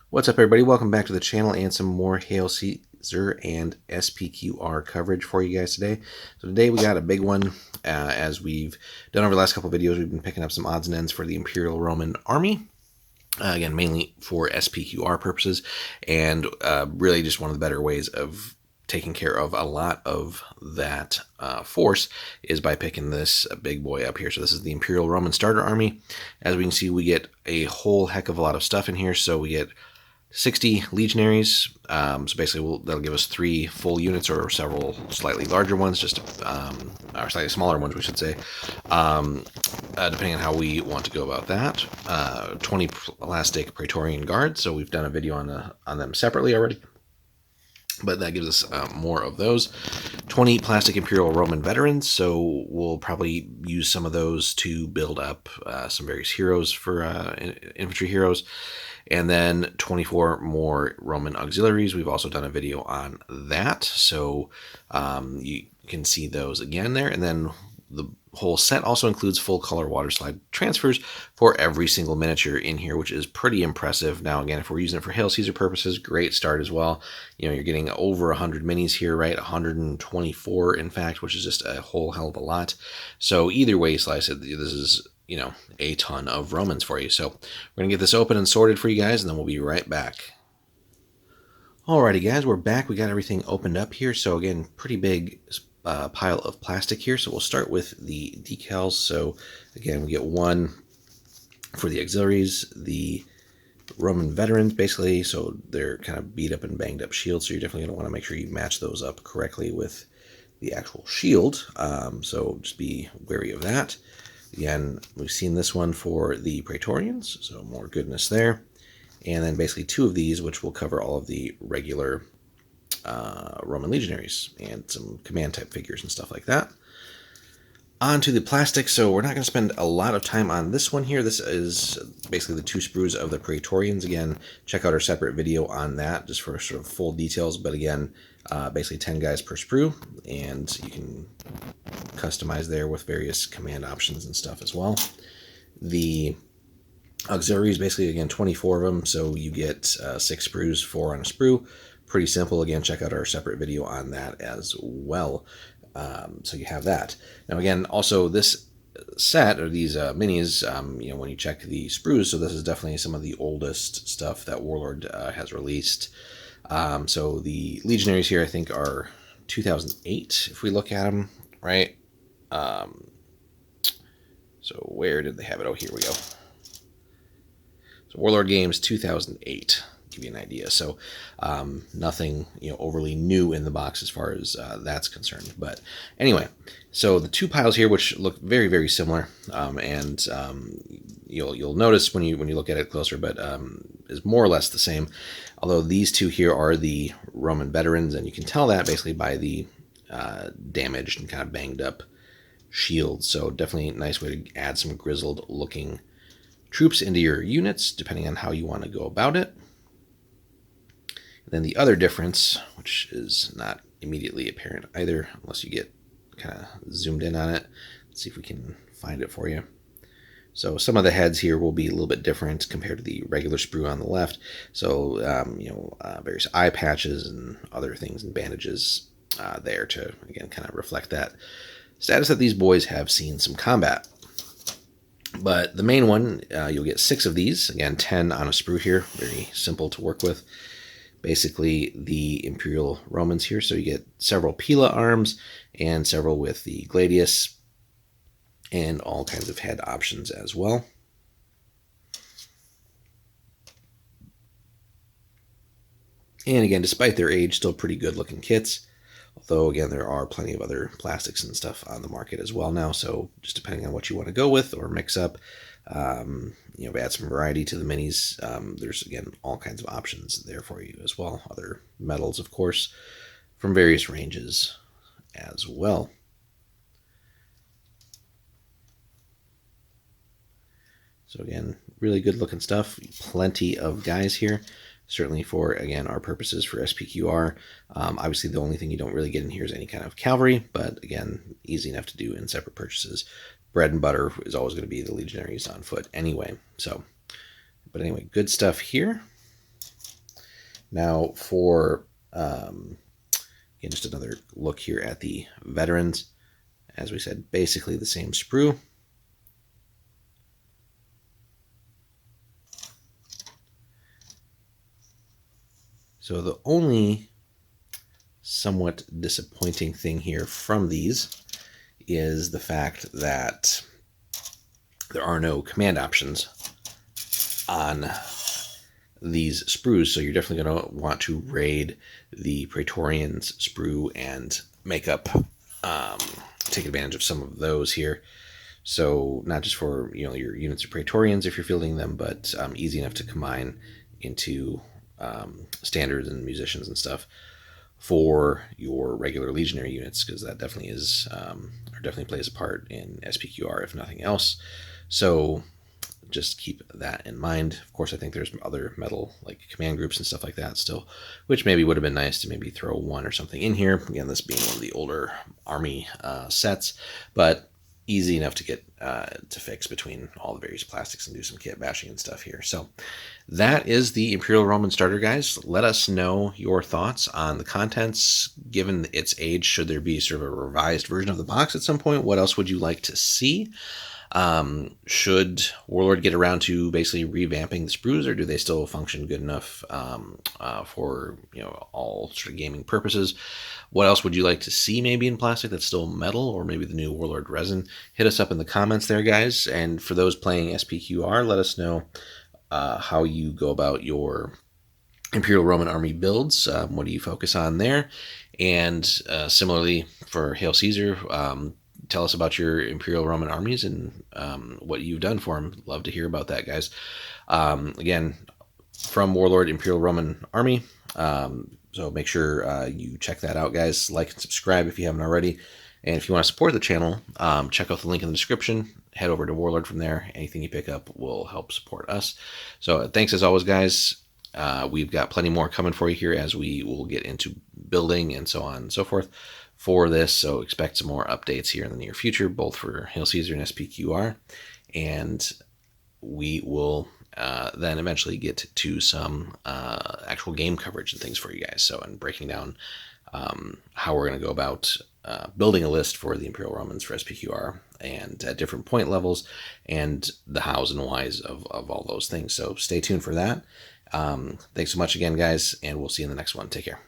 What's up, everybody? Welcome back to the channel and some more Hail Caesar and SPQR coverage for you guys today. So today we got a big one. As we've done over the last couple of videos, we've been picking up some odds and ends for the Imperial Roman army. Again, mainly for SPQR purposes, and really just one of the better ways of taking care of a lot of that force is by picking this big boy up here. So this is the Imperial Roman starter army. As we can see, we get a whole heck of a lot of stuff in here. So we get 60 legionaries, so basically that'll give us 3 full units or several slightly larger ones, or slightly smaller ones, we should say, depending on how we want to go about that. 20 plastic Praetorian Guards, so we've done a video on them separately already, but that gives us more of those. 20 plastic Imperial Roman veterans, so we'll probably use some of those to build up some various heroes for infantry heroes. And then 24 more Roman auxiliaries. We've also done a video on that, so you can see those again there. And then the whole set also includes full color water slide transfers for every single miniature in here, which is pretty impressive. Now, again, if we're using it for Hail Caesar purposes, great start as well. You know, you're getting over 100 minis here, right? 124, in fact, which is just a whole hell of a lot. So either way you slice it, this is, you know, a ton of Romans for you. So we're going to get this open and sorted for you guys, and then we'll be right back. Alrighty, guys, we're back. We got everything opened up here. So again, pretty big pile of plastic here. So we'll start with the decals. So again, we get 1 for the auxiliaries, the Roman veterans, basically. So they're kind of beat up and banged up shields. So you're definitely going to want to make sure you match those up correctly with the actual shield. So just be wary of that. Again, we've seen this one for the Praetorians, so more goodness there. And then basically 2 of these, which will cover all of the regular Roman legionaries and some command type figures and stuff like that. On to the plastic, so we're not going to spend a lot of time on this one here. This is basically the 2 sprues of the Praetorians. Again, check out our separate video on that, just for sort of full details. But again, basically 10 guys per sprue, and you can customize there with various command options and stuff as well. The auxiliaries, basically, again, 24 of them, so you get 6 sprues, 4 on a sprue. Pretty simple. Again, check out our separate video on that as well. So you have that. Now, again, also this set, or these minis, you know, when you check the sprues, so this is definitely some of the oldest stuff that Warlord has released. So the legionaries here, I think, are 2008, if we look at them, right? So where did they have it? Oh, here we go. So Warlord Games 2008. Give you an idea. So nothing, you know, overly new in the box as far as that's concerned. But anyway, so the 2 piles here, which look very, very similar, and you'll notice when you look at it closer, but is more or less the same. Although these 2 here are the Roman veterans, and you can tell that basically by the damaged and kind of banged up shields. So definitely a nice way to add some grizzled looking troops into your units, depending on how you want to go about it. And then the other difference, which is not immediately apparent either, unless you get kind of zoomed in on it. Let's see if we can find it for you. So some of the heads here will be a little bit different compared to the regular sprue on the left. So, you know, various eye patches and other things and bandages there to, again, kind of reflect that status that these boys have seen some combat. But the main one, you'll get 6 of these. Again, 10 on a sprue here. Very simple to work with. Basically the Imperial Romans here. So you get several Pila arms and several with the Gladius and all kinds of head options as well. And again, despite their age, still pretty good looking kits. Although, again, there are plenty of other plastics and stuff on the market as well now. So just depending on what you want to go with or mix up, you know, add some variety to the minis. There's, again, all kinds of options there for you as well. Other metals, of course, from various ranges as well. So again, really good looking stuff. Plenty of guys here. Certainly for, again, our purposes for SPQR. Obviously, the only thing you don't really get in here is any kind of cavalry, but again, easy enough to do in separate purchases. Bread and butter is always going to be the legionaries on foot anyway. So, but anyway, good stuff here. Now for, again, just another look here at the veterans. As we said, basically the same sprue. So the only somewhat disappointing thing here from these is the fact that there are no command options on these sprues, so you're definitely going to want to raid the Praetorians sprue and make up, take advantage of some of those here. So not just for your units of Praetorians if you're fielding them, but easy enough to combine into standards and musicians and stuff for your regular legionary units, because that definitely is or definitely plays a part in SPQR if nothing else. So just keep that in mind. Of course, I think there's other metal like command groups and stuff like that still, which maybe would have been nice to maybe throw one or something in here. Again, this being one of the older army sets, but easy enough to get to fix between all the various plastics and do some kit bashing and stuff here. So that is the Imperial Roman starter, guys. Let us know your thoughts on the contents. Given its age, should there be sort of a revised version of the box at some point? What else would you like to see? Should Warlord get around to basically revamping the sprues, or do they still function good enough for all sort of gaming purposes? What else would you like to see maybe in plastic that's still metal, or maybe the new Warlord resin? Hit us up in the comments there, guys. And for those playing SPQR, let us know how you go about your Imperial Roman army builds. What do you focus on there? And similarly for Hail Caesar, tell us about your Imperial Roman armies and what you've done for them. Love to hear about that, guys. Again, from Warlord Imperial Roman Army. So make sure you check that out, guys. Like and subscribe if you haven't already. And if you want to support the channel, check out the link in the description. Head over to Warlord from there. Anything you pick up will help support us. So thanks as always, guys. We've got plenty more coming for you here as we will get into building and so on and so forth for this. So expect some more updates here in the near future, both for Hail Caesar and SPQR. And we will then eventually get to some actual game coverage and things for you guys. So, and breaking down how we're going to go about building a list for the Imperial Romans for SPQR and at different point levels and the hows and whys of all those things. So stay tuned for that. Thanks so much again, guys, and we'll see you in the next one. Take care.